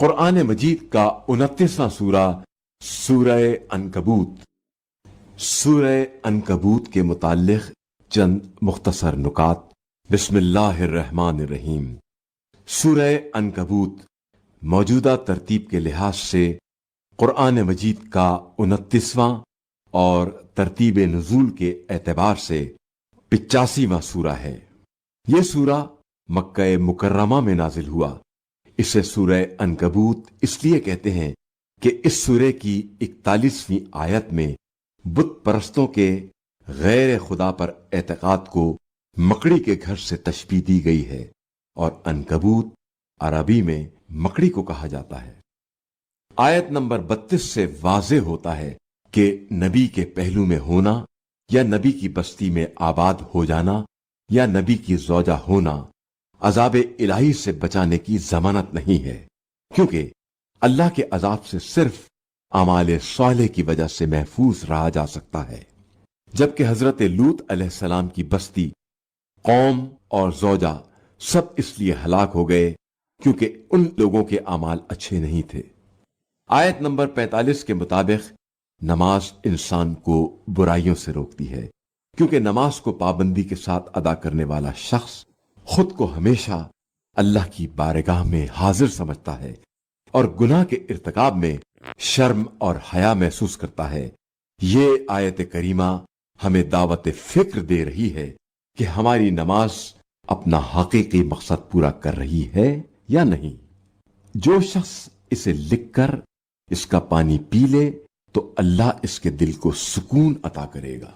قرآن مجید کا 29واں سورہ سورہ عنکبوت۔ سورہ عنکبوت کے متعلق چند مختصر نکات۔ بسم اللہ الرحمن الرحیم۔ سورہ عنکبوت موجودہ ترتیب کے لحاظ سے قرآن مجید کا 29واں اور ترتیب نزول کے اعتبار سے 85واں سورہ ہے۔ یہ سورہ مکہ مکرمہ میں نازل ہوا۔ اسے سورہ عنکبوت اس لیے کہتے ہیں کہ اس سورے کی 41ویں آیت میں بت پرستوں کے غیر خدا پر اعتقاد کو مکڑی کے گھر سے تشبیہ دی گئی ہے، اور عنکبوت عربی میں مکڑی کو کہا جاتا ہے۔ آیت نمبر 32 سے واضح ہوتا ہے کہ نبی کے پہلو میں ہونا یا نبی کی بستی میں آباد ہو جانا یا نبی کی زوجہ ہونا عذاب الہی سے بچانے کی ضمانت نہیں ہے، کیونکہ اللہ کے عذاب سے صرف اعمال صالح کی وجہ سے محفوظ رہا جا سکتا ہے۔ جبکہ حضرت لوط علیہ السلام کی بستی، قوم اور زوجہ سب اس لیے ہلاک ہو گئے کیونکہ ان لوگوں کے اعمال اچھے نہیں تھے۔ آیت نمبر 45 کے مطابق نماز انسان کو برائیوں سے روکتی ہے، کیونکہ نماز کو پابندی کے ساتھ ادا کرنے والا شخص خود کو ہمیشہ اللہ کی بارگاہ میں حاضر سمجھتا ہے اور گناہ کے ارتکاب میں شرم اور حیا محسوس کرتا ہے۔ یہ آیت کریمہ ہمیں دعوت فکر دے رہی ہے کہ ہماری نماز اپنا حقیقی مقصد پورا کر رہی ہے یا نہیں۔ جو شخص اسے لکھ کر اس کا پانی پی لے تو اللہ اس کے دل کو سکون عطا کرے گا۔